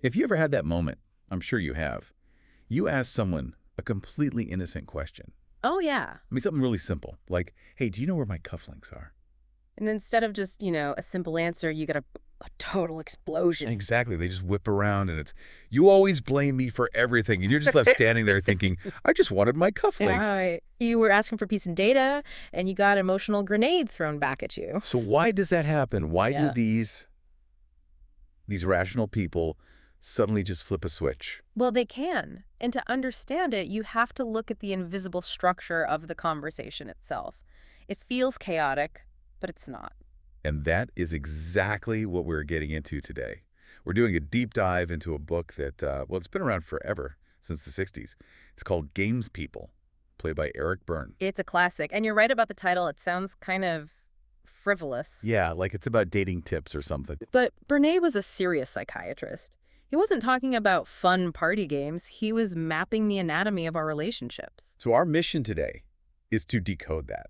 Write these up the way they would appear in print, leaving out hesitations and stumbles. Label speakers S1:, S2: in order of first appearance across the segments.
S1: If you ever had that moment, I'm sure you have, you ask someone a completely innocent question.
S2: Oh, yeah.
S1: I mean, something really simple, like, hey, do you know where my cufflinks are?
S2: And instead of just, a simple answer, you get a total explosion.
S1: Exactly. They just whip around and it's, you always blame me for everything. And you're just left standing there thinking, I just wanted my cufflinks.
S2: Right. You were asking for piece of data, and you got an emotional grenade thrown back at you.
S1: So why does that happen? Why do
S2: Yeah.
S1: these rational people suddenly just flip a switch?
S2: Well, they can. And to understand it, you have to look at the invisible structure of the conversation itself. It feels chaotic, but it's not.
S1: And that is exactly what we're getting into today. We're doing a deep dive into a book that, well, it's been around forever, since the 60s. It's called Games People, played by Eric Berne.
S2: It's a classic. And you're right about the title. It sounds kind of frivolous.
S1: Yeah, like it's about dating tips or something.
S2: But Berne was a serious psychiatrist. He wasn't talking about fun party games. He was mapping the anatomy of our relationships.
S1: So our mission today is to decode that,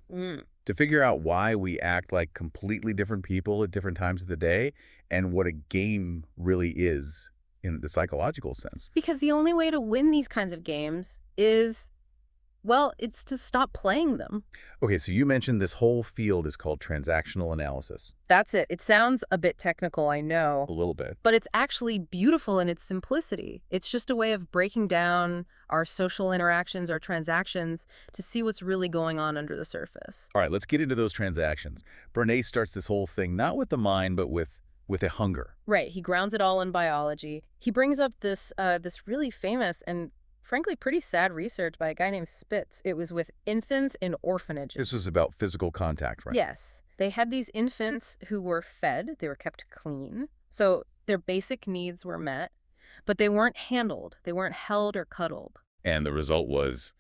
S1: to figure out why we act like completely different people at different times of the day and what a game really is in the psychological sense.
S2: Because the only way to win these kinds of games is, well, it's to stop playing them.
S1: Okay, so you mentioned this whole field is called transactional analysis.
S2: That's it. It sounds a bit technical, I know.
S1: A little bit.
S2: But it's actually beautiful in its simplicity. It's just a way of breaking down our social interactions, our transactions, to see what's really going on under the surface.
S1: All right, let's get into those transactions. Berne starts this whole thing not with the mind, but with a hunger.
S2: Right. He grounds it all in biology. He brings up this really famous and frankly pretty sad research by a guy named Spitz. It was with infants in orphanages.
S1: This was about physical contact, right?
S2: Yes. They had these infants who were fed. They were kept clean. So their basic needs were met, but they weren't handled. They weren't held or cuddled.
S1: And the result was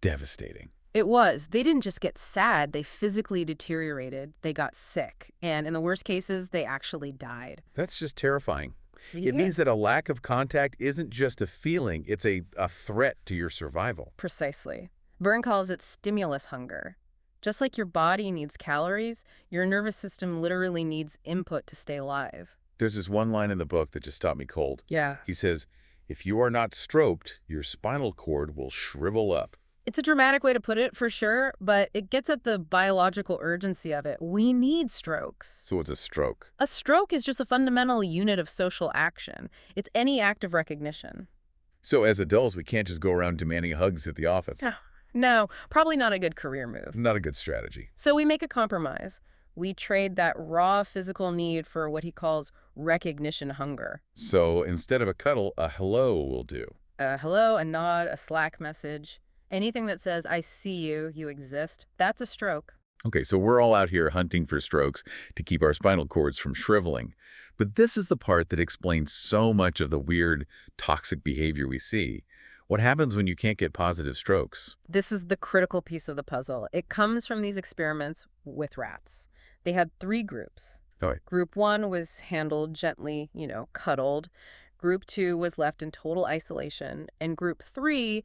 S1: devastating.
S2: It was. They didn't just get sad. They physically deteriorated. They got sick. And in the worst cases, they actually died.
S1: That's just terrifying.
S2: Yeah.
S1: It means that a lack of contact isn't just a feeling, it's a threat to your survival.
S2: Precisely. Berne calls it stimulus hunger. Just like your body needs calories, your nervous system literally needs input to stay alive.
S1: There's this one line in the book that just stopped me cold.
S2: Yeah.
S1: He says, if you are not stroked, your spinal cord will shrivel up.
S2: It's a dramatic way to put it, for sure, but it gets at the biological urgency of it. We need strokes.
S1: So it's a stroke.
S2: A stroke is just a fundamental unit of social action. It's any act of recognition.
S1: So as adults, we can't just go around demanding hugs at the office.
S2: No, probably not a good career move.
S1: Not a good strategy.
S2: So we make a compromise. We trade that raw physical need for what he calls recognition hunger.
S1: So instead of a cuddle, a hello will do.
S2: A hello, a nod, a Slack message. Anything that says, I see you, you exist, that's a stroke.
S1: Okay, so we're all out here hunting for strokes to keep our spinal cords from shriveling. But this is the part that explains so much of the weird, toxic behavior we see. What happens when you can't get positive strokes?
S2: This is the critical piece of the puzzle. It comes from these experiments with rats. They had 3 groups.
S1: Okay.
S2: Group 1 was handled gently, cuddled. Group 2 was left in total isolation. And Group 3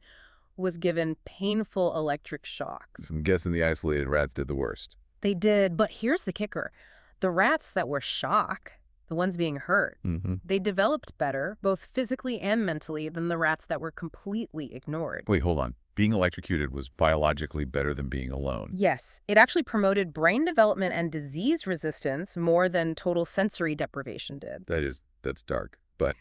S2: was given painful electric shocks.
S1: I'm guessing the isolated rats did the worst.
S2: They did, but here's the kicker. The rats that were shocked, the ones being hurt, they developed better, both physically and mentally, than the rats that were completely ignored.
S1: Wait, hold on. Being electrocuted was biologically better than being alone.
S2: Yes, it actually promoted brain development and disease resistance more than total sensory deprivation did.
S1: That's dark. But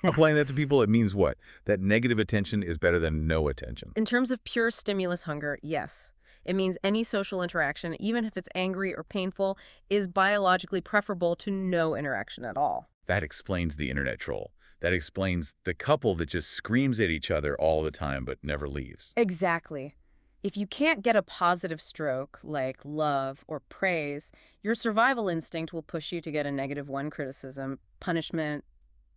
S1: applying that to people, it means what? That negative attention is better than no attention.
S2: In terms of pure stimulus hunger, yes. It means any social interaction, even if it's angry or painful, is biologically preferable to no interaction at all.
S1: That explains the internet troll. That explains the couple that just screams at each other all the time but never leaves.
S2: Exactly. If you can't get a positive stroke, like love or praise, your survival instinct will push you to get a -1 criticism, punishment,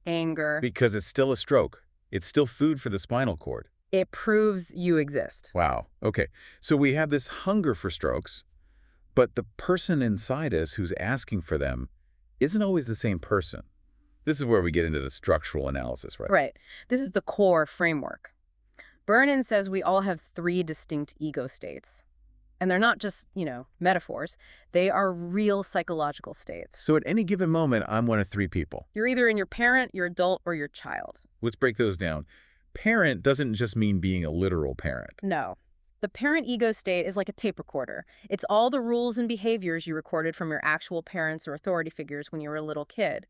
S2: anger.
S1: Because it's still a stroke. It's still food for the spinal cord.
S2: It proves you exist.
S1: Wow. Okay. So we have this hunger for strokes, but the person inside us who's asking for them isn't always the same person. This is where we get into the structural analysis, right?
S2: Right. This is the core framework. Berne says we all have 3 distinct ego states. And they're not just, metaphors. They are real psychological states.
S1: So at any given moment, I'm one of three people.
S2: You're either in your parent, your adult, or your child.
S1: Let's break those down. Parent doesn't just mean being a literal parent.
S2: No. The parent ego state is like a tape recorder. It's all the rules and behaviors you recorded from your actual parents or authority figures when you were a little kid.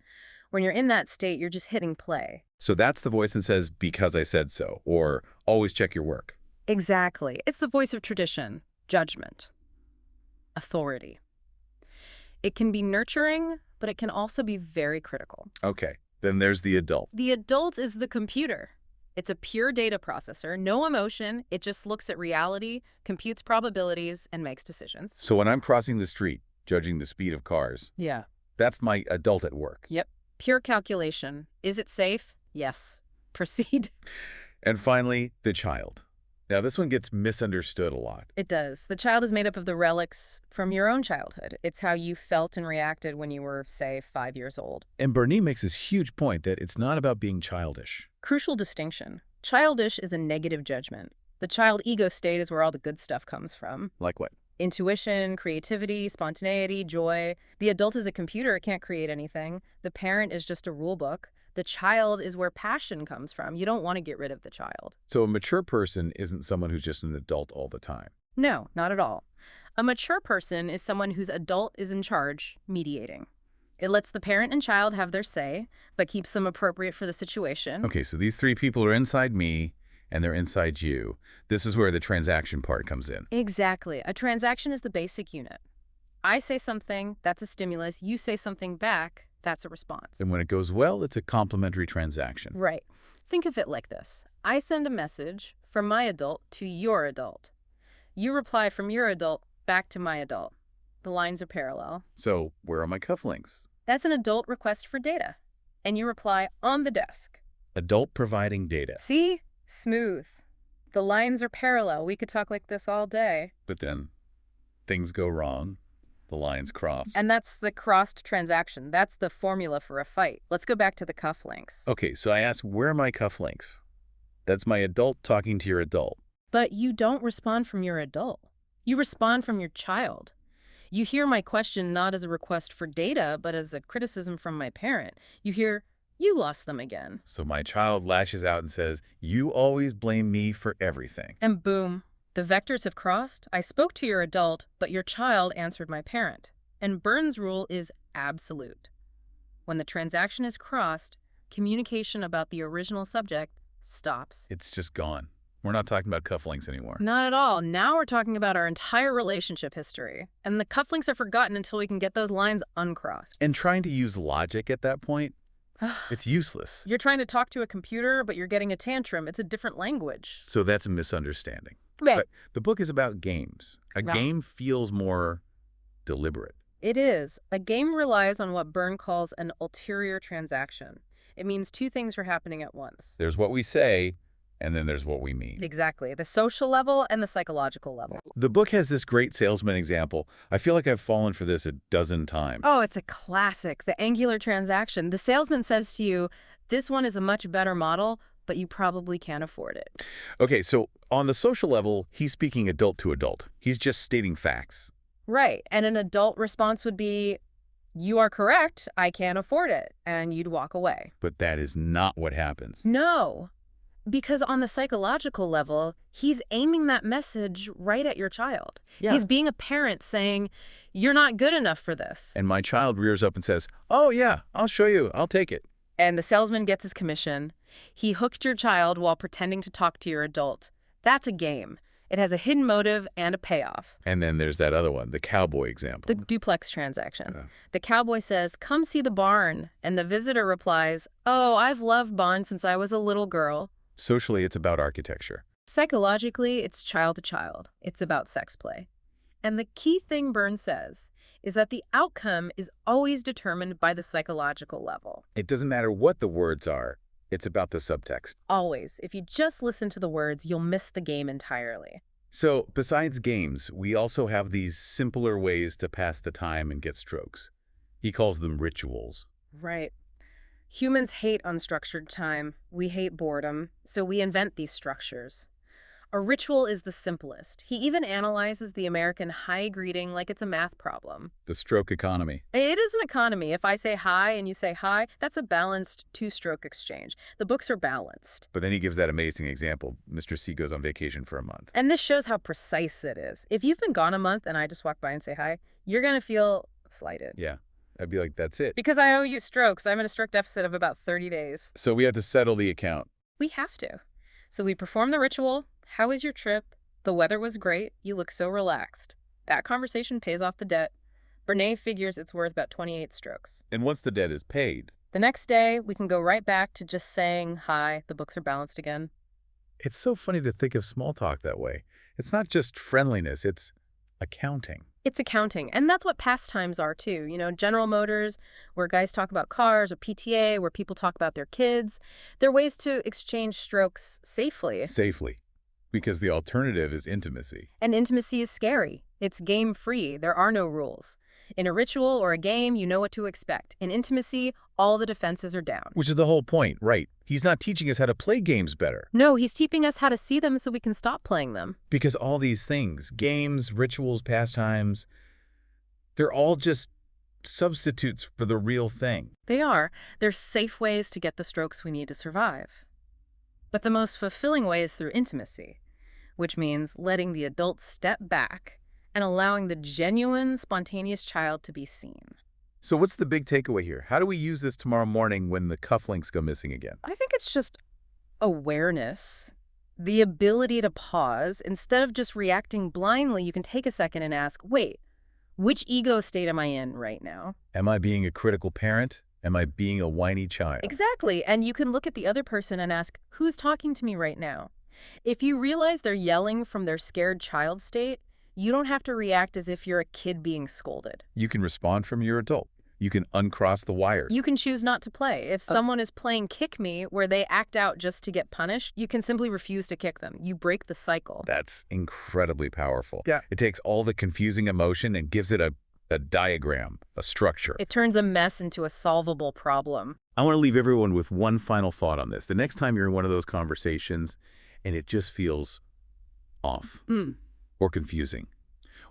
S2: When you're in that state, you're just hitting play.
S1: So that's the voice that says, because I said so, or always check your work.
S2: Exactly. It's the voice of tradition, judgment, authority. It can be nurturing, but it can also be very critical.
S1: Okay, then there's the adult.
S2: The adult is the computer. It's a pure data processor, no emotion. It just looks at reality, computes probabilities, and makes decisions.
S1: So when I'm crossing the street, judging the speed of cars,
S2: Yeah.
S1: that's my adult at work.
S2: Yep. Pure calculation. Is it safe? Yes. Proceed.
S1: And finally, the child. Now, this one gets misunderstood a lot.
S2: It does. The child is made up of the relics from your own childhood. It's how you felt and reacted when you were, say, 5 years old.
S1: And Berne makes this huge point that it's not about being childish.
S2: Crucial distinction. Childish is a negative judgment. The child ego state is where all the good stuff comes from.
S1: Like what?
S2: Intuition, creativity, spontaneity, joy. The adult is a computer. It can't create anything. The parent is just a rule book. The child is where passion comes from. You don't want to get rid of the child.
S1: So a mature person isn't someone who's just an adult all the time.
S2: No, not at all. A mature person is someone whose adult is in charge, mediating. It lets the parent and child have their say, but keeps them appropriate for the situation.
S1: Okay, so these three people are inside me, and they're inside you. This is where the transaction part comes in.
S2: Exactly. A transaction is the basic unit. I say something, that's a stimulus. You say something back, that's a response.
S1: And when it goes well, it's a complementary transaction.
S2: Right. Think of it like this. I send a message from my adult to your adult. You reply from your adult back to my adult. The lines are parallel.
S1: So where are my cufflinks?
S2: That's an adult request for data. And you reply on the desk.
S1: Adult providing data.
S2: See? Smooth. The lines are parallel. We could talk like this all day.
S1: But then things go wrong. The lines cross.
S2: And that's the crossed transaction. That's the formula for a fight. Let's go back to the cufflinks.
S1: Okay, so I ask, where are my cufflinks? That's my adult talking to your adult.
S2: But you don't respond from your adult. You respond from your child. You hear my question not as a request for data, but as a criticism from my parent. You hear, you lost them again.
S1: So my child lashes out and says, you always blame me for everything.
S2: And boom, the vectors have crossed. I spoke to your adult, but your child answered my parent. And Berne's rule is absolute. When the transaction is crossed, communication about the original subject stops.
S1: It's just gone. We're not talking about cufflinks anymore.
S2: Not at all. Now we're talking about our entire relationship history. And the cufflinks are forgotten until we can get those lines uncrossed.
S1: And trying to use logic at that point, it's useless.
S2: You're trying to talk to a computer, but you're getting a tantrum. It's a different language.
S1: So that's a misunderstanding.
S2: Right.
S1: But the book is about games. A game feels more deliberate.
S2: It is. A game relies on what Berne calls an ulterior transaction. It means two things are happening at once.
S1: There's what we say, and then there's what we mean.
S2: Exactly. The social level and the psychological level.
S1: The book has this great salesman example. I feel like I've fallen for this a dozen times.
S2: Oh, it's a classic. The angular transaction. The salesman says to you, this one is a much better model, but you probably can't afford it.
S1: Okay, so on the social level, he's speaking adult to adult. He's just stating facts.
S2: Right. And an adult response would be, you are correct, I can't afford it, and you'd walk away.
S1: But that is not what happens.
S2: No, because on the psychological level, he's aiming that message right at your child.
S1: Yeah.
S2: He's being a parent saying, you're not good enough for this.
S1: And my child rears up and says, oh yeah, I'll show you, I'll take it.
S2: And the salesman gets his commission. He hooked your child while pretending to talk to your adult. That's a game. It has a hidden motive and a payoff.
S1: And then there's that other one, the cowboy example.
S2: The duplex transaction. The cowboy says, come see the barn. And the visitor replies, oh, I've loved barns since I was a little girl.
S1: Socially, it's about architecture.
S2: Psychologically, it's child to child. It's about sex play. And the key thing Berne says is that the outcome is always determined by the psychological level.
S1: It doesn't matter what the words are. It's about the subtext.
S2: Always. If you just listen to the words, you'll miss the game entirely.
S1: So, besides games, we also have these simpler ways to pass the time and get strokes. He calls them rituals.
S2: Right. Humans hate unstructured time. We hate boredom, so we invent these structures. A ritual is the simplest. He even analyzes the American hi greeting like it's a math problem.
S1: The stroke economy.
S2: It is an economy. If I say hi and you say hi, that's a balanced two-stroke exchange. The books are balanced.
S1: But then he gives that amazing example. Mr. C goes on vacation for a month.
S2: And this shows how precise it is. If you've been gone a month and I just walk by and say hi, you're going to feel slighted.
S1: Yeah, I'd be like, that's it.
S2: Because I owe you strokes. I'm in a stroke deficit of about 30 days.
S1: So we have to settle the account.
S2: We have to. So we perform the ritual. How was your trip? The weather was great. You look so relaxed. That conversation pays off the debt. Berne figures it's worth about 28 strokes.
S1: And once the debt is paid,
S2: The next day, we can go right back to just saying hi. The books are balanced again.
S1: it's so funny to think of small talk that way. It's not just friendliness, it's accounting.
S2: It's accounting, and that's what pastimes are too. You know, General Motors, where guys talk about cars, or PTA, where people talk about their kids. They're ways to exchange strokes safely.
S1: Safely. Because the alternative is intimacy.
S2: And intimacy is scary. It's game-free. There are no rules. In a ritual or a game, you know what to expect. In intimacy, all the defenses are down.
S1: Which is the whole point, right? He's not teaching us how to play games better.
S2: No, he's teaching us how to see them so we can stop playing them.
S1: Because all these things, games, rituals, pastimes, they're all just substitutes for the real thing.
S2: They are. They're safe ways to get the strokes we need to survive. But the most fulfilling way is through intimacy, which means letting the adult step back and allowing the genuine, spontaneous child to be seen.
S1: So what's the big takeaway here? How do we use this tomorrow morning when the cufflinks go missing again?
S2: I think it's just awareness, the ability to pause. Instead of just reacting blindly, you can take a second and ask, wait, which ego state am I in right now?
S1: Am I being a critical parent? Am I being a whiny child?
S2: Exactly. And you can look at the other person and ask, who's talking to me right now? If you realize they're yelling from their scared child state, you don't have to react as if you're a kid being scolded.
S1: You can respond from your adult. You can uncross the wires.
S2: You can choose not to play. If someone is playing kick me where they act out just to get punished, you can simply refuse to kick them. You break the cycle.
S1: That's incredibly powerful.
S2: Yeah.
S1: It takes all the confusing emotion and gives it a diagram, a structure.
S2: It turns a mess into a solvable problem.
S1: I want to leave everyone with one final thought on this. The next time you're in one of those conversations and it just feels off or confusing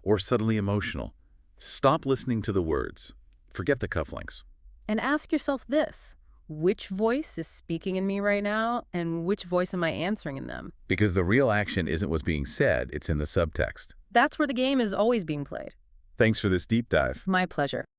S1: or suddenly emotional, stop listening to the words. Forget the cufflinks.
S2: And ask yourself this: which voice is speaking in me right now, and which voice am I answering in them?
S1: Because the real action isn't what's being said, it's in the subtext.
S2: That's where the game is always being played.
S1: Thanks for this deep dive.
S2: My pleasure.